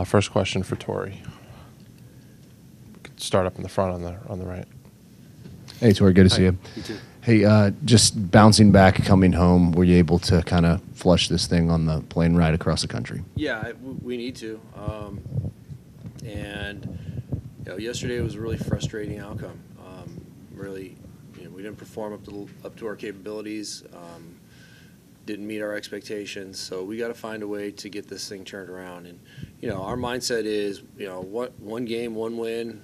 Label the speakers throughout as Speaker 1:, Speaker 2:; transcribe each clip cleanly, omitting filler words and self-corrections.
Speaker 1: First question for Torey. We could start up in the front on the right.
Speaker 2: Hey, Torey, good to see you.
Speaker 3: You too.
Speaker 2: Hey, just bouncing back, coming home, were you able to kind of flush this thing on the plane ride across the country?
Speaker 3: Yeah, we need to. And yesterday was a really frustrating outcome. Really, we didn't perform up to our capabilities. Didn't meet our expectations. So we got to find a way to get this thing turned around. And our mindset is, one game, one win.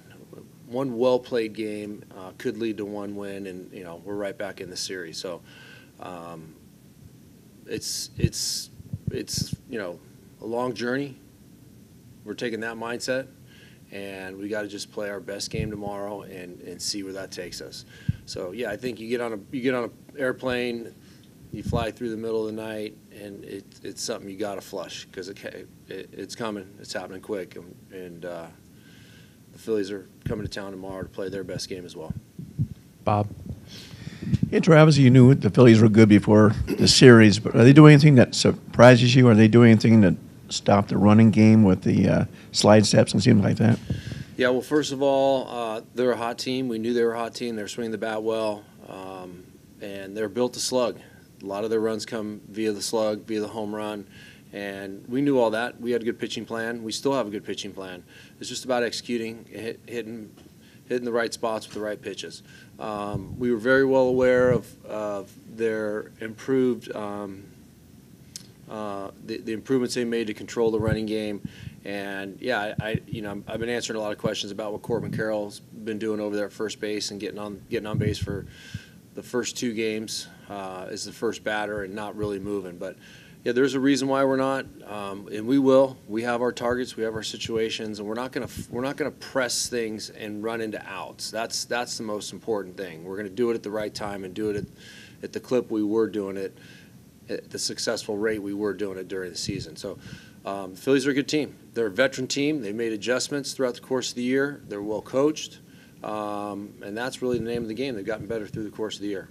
Speaker 3: One well-played game could lead to one win, and we're right back in the series. So it's a long journey. We're taking that mindset, and we got to just play our best game tomorrow and see where that takes us. So yeah, I think you get on an airplane, you fly through the middle of the night, and it's something you got to flush because it's coming. It's happening quick, and the Phillies are coming to town tomorrow to play their best game as well.
Speaker 1: Bob?
Speaker 4: Hey, Travis, you knew the Phillies were good before the series, but are they doing anything that surprises you? Are they doing anything to stop the running game with the slide steps and things like that?
Speaker 3: Yeah, well, first of all, they're a hot team. We knew they were a hot team. They're swinging the bat well, and they're built to slug. A lot of their runs come via the slug, via the home run. And we knew all that. We had a good pitching plan. We still have a good pitching plan. It's just about executing, hitting the right spots with the right pitches. We were very well aware of their improved the improvements they made to control the running game. And yeah, I've been answering a lot of questions about what Corbin Carroll's been doing over there at first base and getting on base for the first two games as the first batter and not really moving, but. Yeah, there's a reason why we're not, and we will. We have our targets, we have our situations, and we're not gonna press things and run into outs. That's the most important thing. We're gonna do it at the right time and do it at the clip we were doing it, at the successful rate we were doing it during the season. So, the Phillies are a good team. They're a veteran team. They made adjustments throughout the course of the year. They're well coached, and that's really the name of the game. They've gotten better through the course of the year.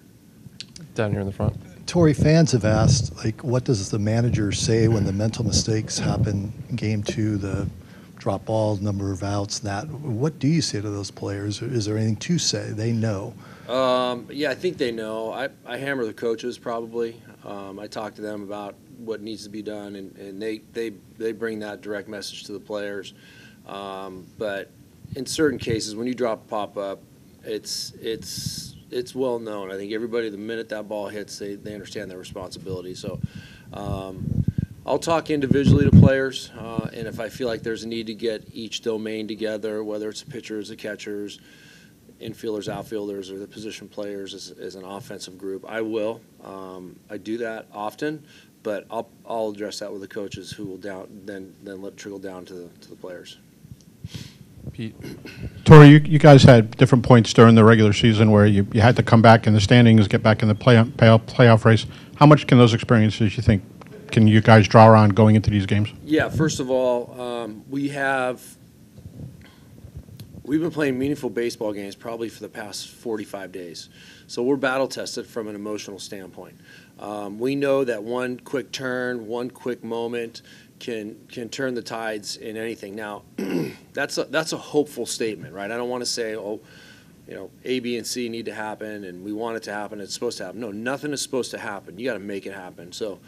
Speaker 1: Down here in the front.
Speaker 5: Torey, fans have asked, what does the manager say when the mental mistakes happen in Game 2, the drop balls, number of outs, that? What do you say to those players? Is there anything to say? They know.
Speaker 3: Yeah, I think they know. I hammer the coaches probably. I talk to them about what needs to be done, and they bring that direct message to the players. But in certain cases, when you drop a pop-up, it's well known. I think everybody, the minute that ball hits, they understand their responsibility. So I'll talk individually to players, and if I feel like there's a need to get each domain together, whether it's the pitchers, the catchers, infielders, outfielders, or the position players as an offensive group, I will. I do that often, but I'll address that with the coaches who will then let it trickle down to the players.
Speaker 1: Pete?
Speaker 6: Torey, you guys had different points during the regular season where you had to come back in the standings, get back in the playoff race. How much can those experiences, you think, can you guys draw on going into these games?
Speaker 3: Yeah, first of all, we've been playing meaningful baseball games probably for the past 45 days. So we're battle-tested from an emotional standpoint. We know that one quick turn, one quick moment can turn the tides in anything. Now, that's a hopeful statement, right? I don't want to say, A, B, and C need to happen, and we want it to happen, it's supposed to happen. No, nothing is supposed to happen. You got to make it happen. So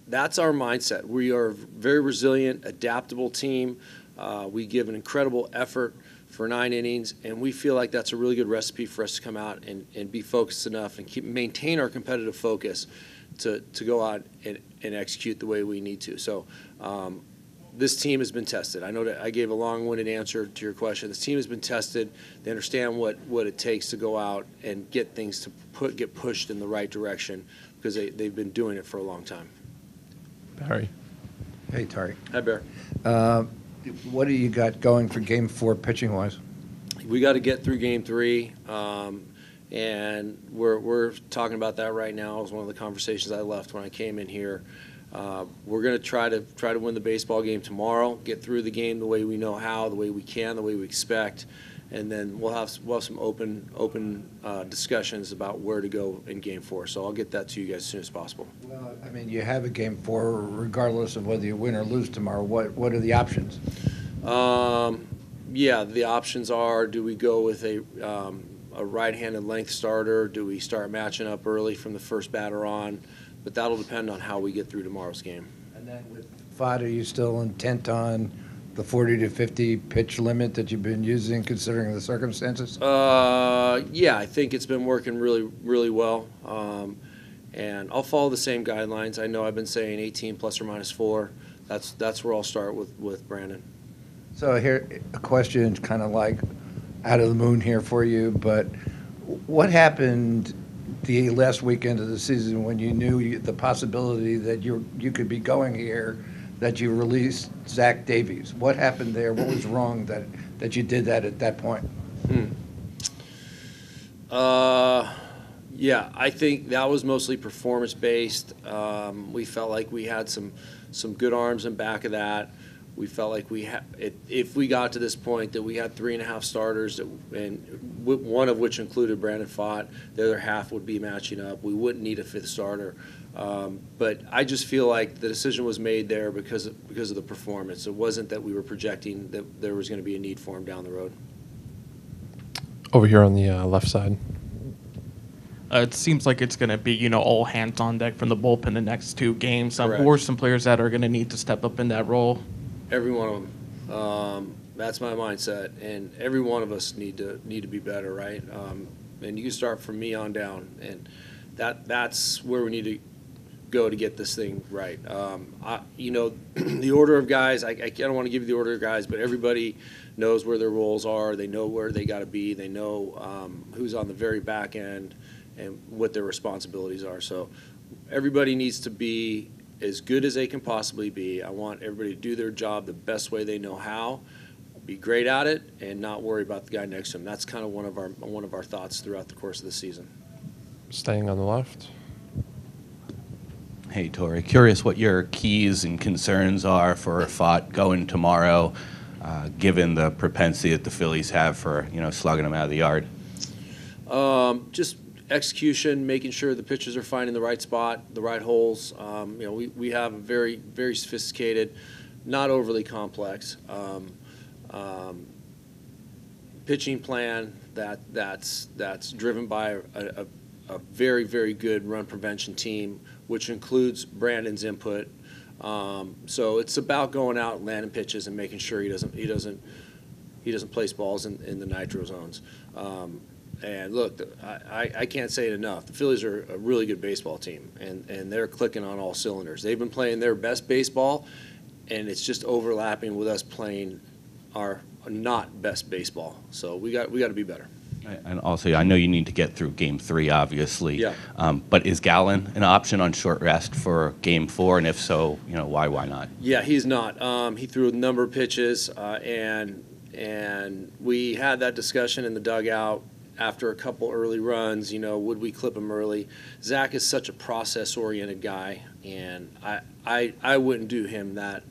Speaker 3: that's our mindset. We are a very resilient, adaptable team. We give an incredible effort for 9 innings, and we feel like that's a really good recipe for us to come out and be focused enough and maintain our competitive focus to go out and execute the way we need to. So this team has been tested. I know that I gave a long-winded answer to your question. This team has been tested. They understand what it takes to go out and get things to get pushed in the right direction because they've been doing it for a long time.
Speaker 1: Barry?
Speaker 7: Hey, Torey.
Speaker 3: Hi, Bear.
Speaker 7: What do you got going for Game 4 pitching-wise?
Speaker 3: We got to get through Game 3, and we're talking about that right now. It was one of the conversations I left when I came in here. We're going to try to win the baseball game tomorrow, get through the game the way we know how, the way we can, the way we expect, and then we'll have some open discussions about where to go in Game 4. So I'll get that to you guys as soon as possible.
Speaker 7: Well, I mean, you have a Game 4 regardless of whether you win or lose tomorrow. What are the options?
Speaker 3: Yeah, the options are: do we go with a right-handed length starter? Do we start matching up early from the first batter on? But that'll depend on how we get through tomorrow's game.
Speaker 7: And then with Pfaadt, are you still intent on the 40 to 50 pitch limit that you've been using, considering the circumstances?
Speaker 3: Yeah, I think it's been working really well. And I'll follow the same guidelines. I know I've been saying 18 plus or minus 4. That's where I'll start with Brandon.
Speaker 7: So here, a question kind of like out of the moon here for you, but what happened the last weekend of the season when you knew the possibility that you could be going here, that you released Zach Davies? What happened there? What was wrong that you did that at that point?
Speaker 3: Yeah, I think that was mostly performance-based. We felt like we had some good arms in back of that. We felt like if we got to this point that we had 3.5 starters, and one of which included Brandon Pfaadt, the other half would be matching up. We wouldn't need a 5th starter. But I just feel like the decision was made there because of the performance. It wasn't that we were projecting that there was going to be a need for him down the road.
Speaker 1: Over here on the left side.
Speaker 8: It seems like it's going to be, all hands on deck from the bullpen the next 2 games.
Speaker 3: Correct.
Speaker 8: Who are some players that are going to need to step up in that role?
Speaker 3: Every one of them. That's my mindset, and every one of us need to be better, right? And you can start from me on down, and that's where we need to go to get this thing right. The order of guys. I don't want to give you the order of guys, but everybody knows where their roles are. They know where they got to be. They know who's on the very back end and what their responsibilities are. So everybody needs to be as good as they can possibly be. I want everybody to do their job the best way they know how, be great at it, and not worry about the guy next to them. That's kind of one of our thoughts throughout the course of the season.
Speaker 1: Staying on the left.
Speaker 9: Hey, Torey. Curious what your keys and concerns are for Pfaadt going tomorrow, given the propensity that the Phillies have for, slugging them out of the yard.
Speaker 3: Just execution, making sure the pitchers are finding the right spot, the right holes. We have a very, very sophisticated, not overly complex pitching plan that's driven by a very, very good run prevention team, which includes Brandon's input. So it's about going out and landing pitches and making sure he doesn't place balls in the nitro zones. And look, I can't say it enough. The Phillies are a really good baseball team, and they're clicking on all cylinders. They've been playing their best baseball, and it's just overlapping with us playing our not best baseball. So we got to be better.
Speaker 9: And also, I know you need to get through Game 3, obviously.
Speaker 3: Yeah.
Speaker 9: But is Gallen an option on short rest for Game 4? And if so, why not?
Speaker 3: Yeah, he's not. He threw a number of pitches, and we had that discussion in the dugout after a couple early runs. Would we clip him early? Zach is such a process-oriented guy, and I wouldn't do him that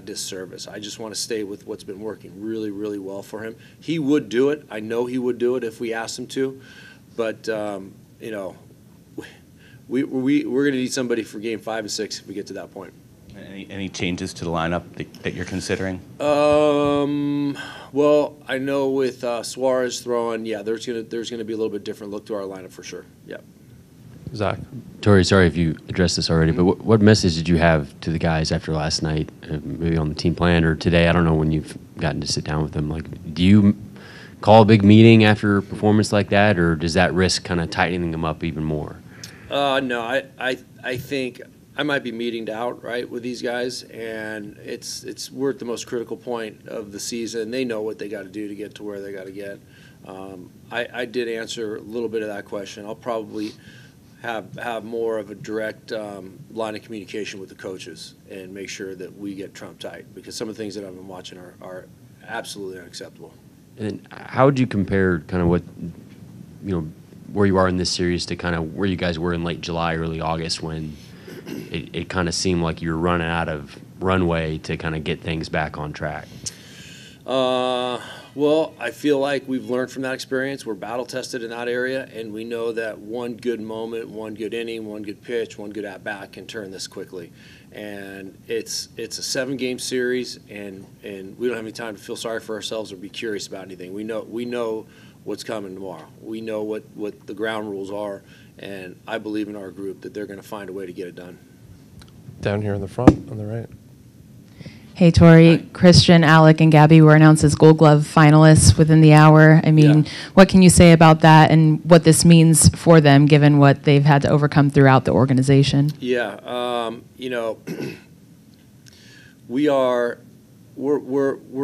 Speaker 3: disservice. I just want to stay with what's been working really, really well for him. He would do it. I know he would do it if we asked him to, but we're going to need somebody for Game 5 and 6 if we get to that point.
Speaker 9: Any changes to the lineup that you're considering?
Speaker 3: Well, I know with Suarez throwing, there's gonna be a little bit different look to our lineup for sure. Yeah.
Speaker 1: Zach.
Speaker 10: Torey, sorry if you addressed this already, but what message did you have to the guys after last night, maybe on the team plan or today? I don't know when you've gotten to sit down with them. Like, do you call a big meeting after a performance like that, or does that risk kind of tightening them up even more?
Speaker 3: No, I think I might be meetinged out, right, with these guys, and we're at the most critical point of the season. They know what they got to do to get to where they got to get. I did answer a little bit of that question. I'll probably have more of a direct line of communication with the coaches and make sure that we get Trump tight, because some of the things that I've been watching are absolutely unacceptable.
Speaker 10: And how would you compare kind of what, where you are in this series to kind of where you guys were in late July, early August, when it kind of seemed like you were running out of runway to kind of get things back on track?
Speaker 3: Well, I feel like we've learned from that experience. We're battle tested in that area, and we know that one good moment, one good inning, one good pitch, one good at bat can turn this quickly. And it's a 7-game series, and we don't have any time to feel sorry for ourselves or be curious about anything. We know what's coming tomorrow. We know what the ground rules are, and I believe in our group that they're going to find a way to get it done.
Speaker 1: Down here in the front on the right.
Speaker 11: Hey, Torey, Christian, Alec, and Gabby were announced as Gold Glove finalists within the hour. I mean, what can you say about that and what this means for them, given what they've had to overcome throughout the organization?
Speaker 3: Yeah, we're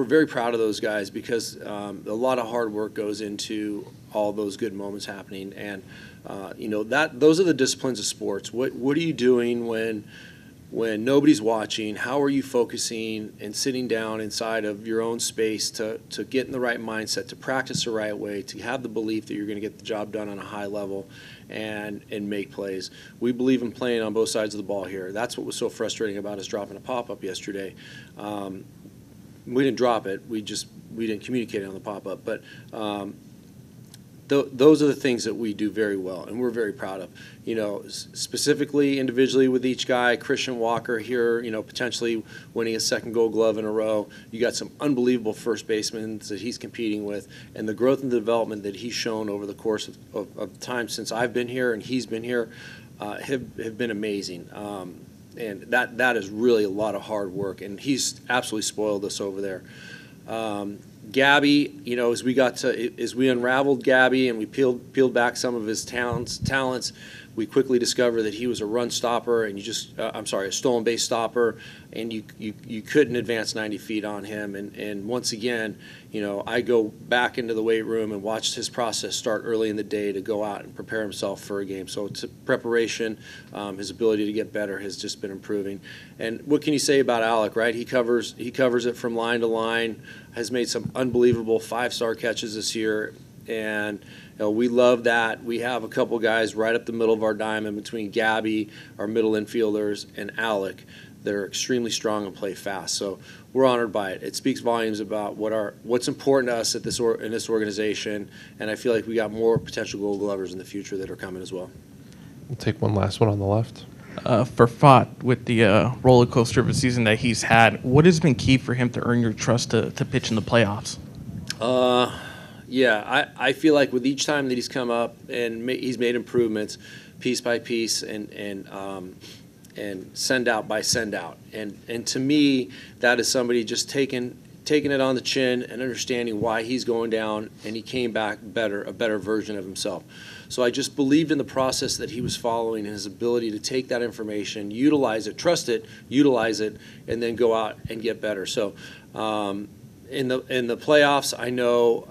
Speaker 3: very proud of those guys because a lot of hard work goes into all those good moments happening, and those are the disciplines of sports. What are you doing when nobody's watching? How are you focusing and sitting down inside of your own space to get in the right mindset, to practice the right way, to have the belief that you're going to get the job done on a high level and make plays? We believe in playing on both sides of the ball here. That's what was so frustrating about us dropping a pop-up yesterday. We didn't drop it. We didn't communicate on the pop-up. But those are the things that we do very well, and we're very proud of. Specifically, individually with each guy, Christian Walker here, potentially winning a second Gold Glove in a row. You got some unbelievable first basemen that he's competing with, and the growth and development that he's shown over the course of time since I've been here and he's been here have been amazing. And that is really a lot of hard work, and he's absolutely spoiled us over there. Gabby, as we unraveled Gabby and we peeled back some of his talents, we quickly discovered that he was a run stopper and a stolen base stopper, and you couldn't advance 90 feet on him. And once again, I go back into the weight room and watched his process start early in the day to go out and prepare himself for a game. So it's preparation, his ability to get better has just been improving. And what can you say about Alec, right? He covers it from line to line, has made some unbelievable 5-star catches this year, and we love that. We have a couple guys right up the middle of our diamond between Gabby, our middle infielders, and Alec. They're extremely strong and play fast. So we're honored by it. It speaks volumes about what's important to us in this organization, and I feel like we got more potential Gold Glovers in the future that are coming as well.
Speaker 1: We'll take one last one on the left.
Speaker 8: For Pfaadt, with the roller coaster of a season that he's had, what has been key for him to earn your trust to pitch in the playoffs?
Speaker 3: I feel like with each time that he's come up and he's made improvements piece by piece and send out by send out. And to me, that is somebody just taking it on the chin and understanding why he's going down, and he came back a better version of himself. So I just believed in the process that he was following and his ability to take that information, utilize it, trust it, utilize it, and then go out and get better. So in the playoffs, I know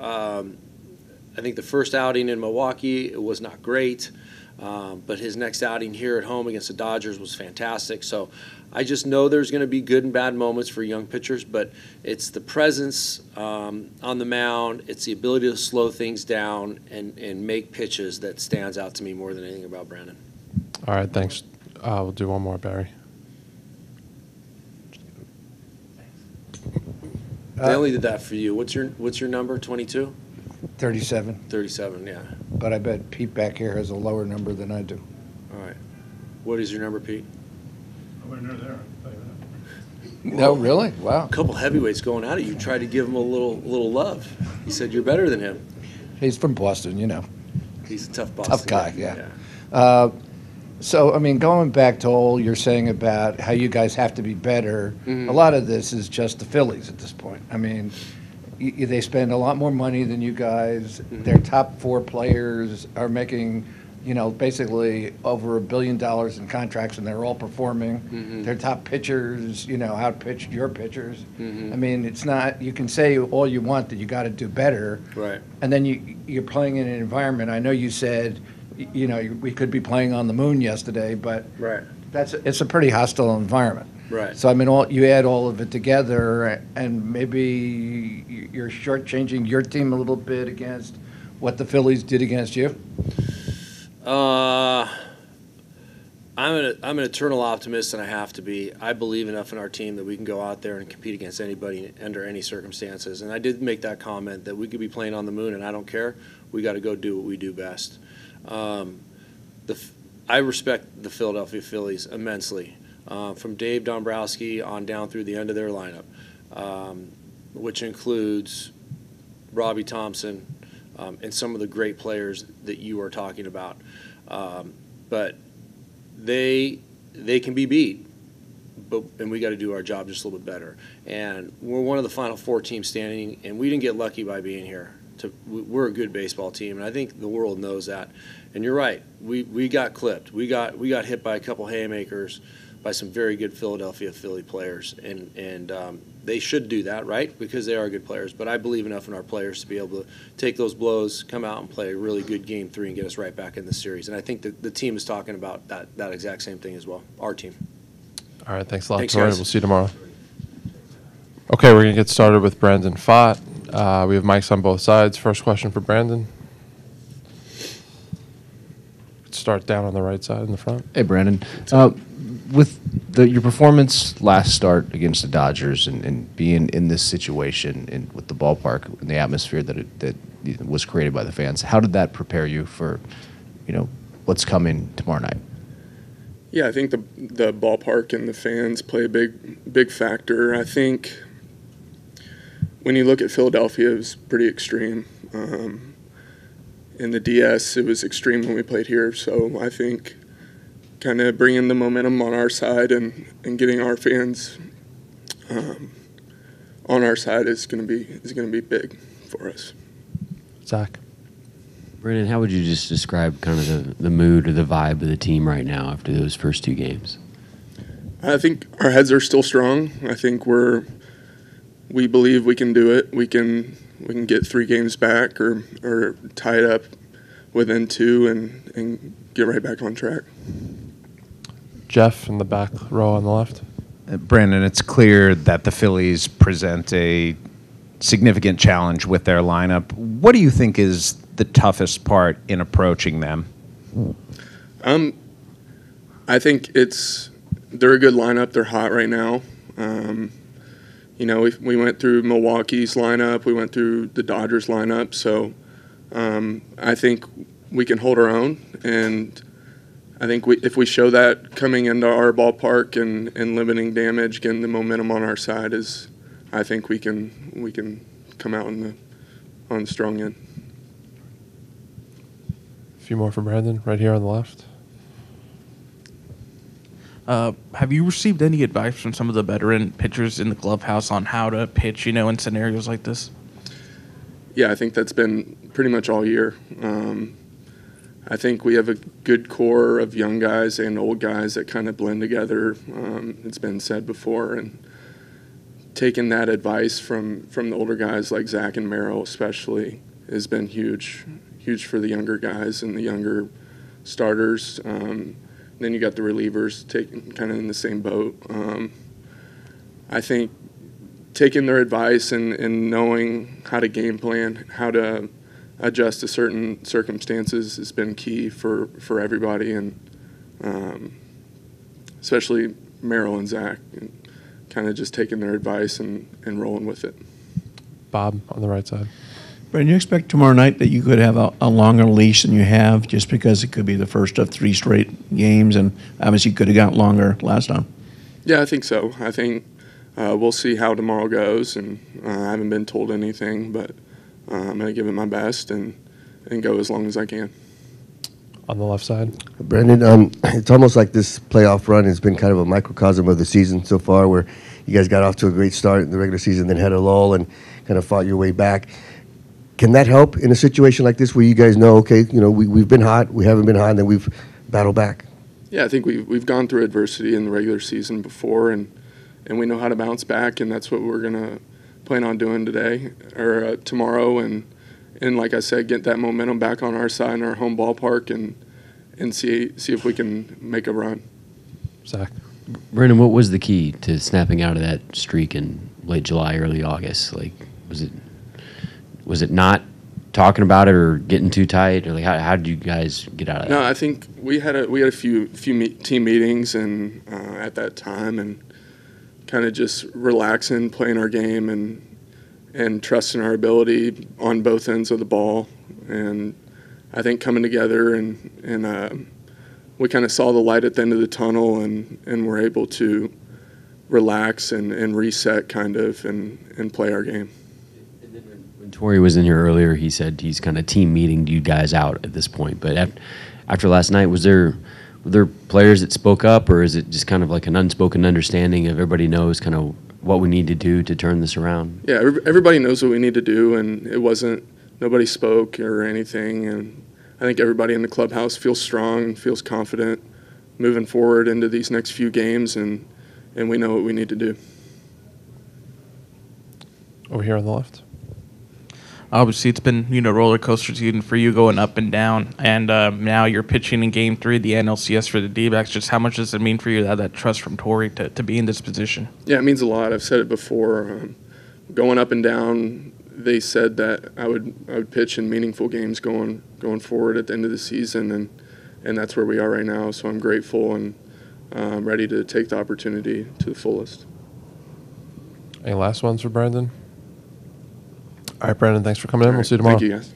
Speaker 3: I think the first outing in Milwaukee, it was not great, but his next outing here at home against the Dodgers was fantastic. So I just know there's going to be good and bad moments for young pitchers, but it's the presence on the mound, it's the ability to slow things down and make pitches that stands out to me more than anything about Brandon.
Speaker 1: All right, thanks. We'll do one more, Barry.
Speaker 3: They only did that for you. What's your number? 22?
Speaker 7: 37.
Speaker 3: 37, yeah.
Speaker 7: But I bet Pete back here has a lower number than I do.
Speaker 3: All right. What is your number, Pete?
Speaker 6: Nowhere near there.
Speaker 7: No, really? Wow.
Speaker 3: A couple heavyweights going at it. You tried to give him a little love. He said you're better than him.
Speaker 7: He's from Boston,
Speaker 3: He's a tough Boston
Speaker 7: guy, yeah. So, I mean, going back to all you're saying about how you guys have to be better, a lot of this is just the Phillies at this point. I mean, they spend a lot more money than you guys. Their top 4 players are making, basically over $1 billion in contracts, and they're all performing. Their top pitchers, outpitched your pitchers. I mean, it's not, you can say all you want that you got to do better.
Speaker 3: Right.
Speaker 7: And then you're playing in an environment. I know you said, we could be playing on the moon yesterday, but
Speaker 3: right.
Speaker 7: It's a pretty hostile environment.
Speaker 3: Right.
Speaker 7: So, I mean, you add all of it together, and maybe you're shortchanging your team a little bit against what the Phillies did against you?
Speaker 3: I'm I'm an eternal optimist, and I have to be. I believe enough in our team that we can go out there and compete against anybody under any circumstances. And I did make that comment that we could be playing on the moon, and I don't care. We got to go do what we do best. I respect the Philadelphia Phillies immensely, from Dave Dombrowski on down through the end of their lineup, which includes Robbie Thompson and some of the great players that you are talking about. But they can be beat, and we got to do our job just a little bit better. And we're one of the final 4 teams standing, and we didn't get lucky by being here. We're a good baseball team, and I think the world knows that. And you're right, we got clipped. We got hit by a couple haymakers by some very good Philadelphia Philly players, and they should do that, right? Because they are good players. But I believe enough in our players to be able to take those blows, come out and play a really good Game 3 and get us right back in the series. And I think that the team is talking about that exact same thing as well, our team.
Speaker 1: All right, thanks a lot,
Speaker 3: Thanks,
Speaker 1: Torey.
Speaker 3: guys.
Speaker 1: We'll see you tomorrow. Okay, we're going to get started with Brandon Pfaadt. We have mics on both sides. First question for Brandon. Start down on the right side in the front.
Speaker 2: Hey, Brandon. With your performance last start against the Dodgers and being in this situation and with the ballpark and the atmosphere that was created by the fans, how did that prepare you for, what's coming tomorrow night?
Speaker 12: Yeah, I think the ballpark and the fans play a big factor. I think when you look at Philadelphia, it was pretty extreme. In the DS, it was extreme when we played here. So I think kind of bringing the momentum on our side and getting our fans on our side is going to be big for us.
Speaker 1: Zach.
Speaker 10: Brandon, how would you just describe kind of the mood or the vibe of the team right now after those first 2 games?
Speaker 12: I think our heads are still strong. I think we believe we can do it. We can get 3 games back or tie it up within 2 and get right back on track.
Speaker 1: Jeff in the back row on the left.
Speaker 13: Brandon, it's clear that the Phillies present a significant challenge with their lineup. What do you think is the toughest part in approaching them?
Speaker 12: I think they're a good lineup. They're hot right now. We went through Milwaukee's lineup. We went through the Dodgers lineup. So I think we can hold our own. And I think if we show that coming into our ballpark and limiting damage, getting the momentum on our side, I think we can come out on the strong end.
Speaker 1: A few more for Brandon, right here on the left.
Speaker 8: Have you received any advice from some of the veteran pitchers in the clubhouse on how to pitch, in scenarios like this?
Speaker 12: Yeah, I think that's been pretty much all year. I think we have a good core of young guys and old guys that kind of blend together. It's been said before, and taking that advice from the older guys like Zach and Merrill especially has been huge for the younger guys and the younger starters. Then you got the relievers taking kind of in the same boat. I think taking their advice and knowing how to game plan, how to adjust to certain circumstances has been key for everybody, and especially Merrill and Zach, and kind of just taking their advice and rolling with it.
Speaker 1: Bob on the right side.
Speaker 4: Brandon, you expect tomorrow night that you could have a longer leash than you have just because it could be the first of 3 straight games, and obviously you could have got longer last time?
Speaker 12: Yeah, I think so. I think we'll see how tomorrow goes, and I haven't been told anything, but I'm going to give it my best and go as long as I can.
Speaker 1: On the left side.
Speaker 14: Brandon, it's almost like this playoff run has been kind of a microcosm of the season so far, where you guys got off to a great start in the regular season, then had a lull and kind of fought your way back. Can that help in a situation like this where you guys know, okay, we've been hot, we haven't been hot, and then we've battled back?
Speaker 12: Yeah, I think we've gone through adversity in the regular season before, and we know how to bounce back, and that's what we're going to plan on doing today or tomorrow, and like I said, get that momentum back on our side in our home ballpark and see if we can make a run.
Speaker 1: Zach.
Speaker 10: Brandon, what was the key to snapping out of that streak in late July, early August? Like, was it not talking about it or getting too tight, or like how did you guys get out of that?
Speaker 12: No, I think we had a few team meetings and at that time, and kind of just relaxing, playing our game, and trusting our ability on both ends of the ball. And I think coming together and we kind of saw the light at the end of the tunnel, and were able to relax and reset kind of and play our game.
Speaker 10: When Torey was in here earlier, he said he's kind of team meeting you guys out at this point. But after last night, were there players that spoke up, or is it just kind of like an unspoken understanding of everybody knows kind of what we need to do to turn this around?
Speaker 12: Yeah, everybody knows what we need to do, and it wasn't nobody spoke or anything. And I think everybody in the clubhouse feels strong and feels confident moving forward into these next few games, and we know what we need to do.
Speaker 1: Over here on the left.
Speaker 8: Obviously, it's been roller coaster season for you, going up and down, and now you're pitching in Game 3 of the NLCS for the D-backs. Just how much does it mean for you to have that trust from Torey to be in this position?
Speaker 12: Yeah, it means a lot. I've said it before. Going up and down, they said that I would pitch in meaningful games going forward at the end of the season, and that's where we are right now. So I'm grateful and ready to take the opportunity to the fullest.
Speaker 1: Any last ones for Brandon? All right, Brandon, thanks for coming in. We'll see you tomorrow.
Speaker 12: Thank you, guys.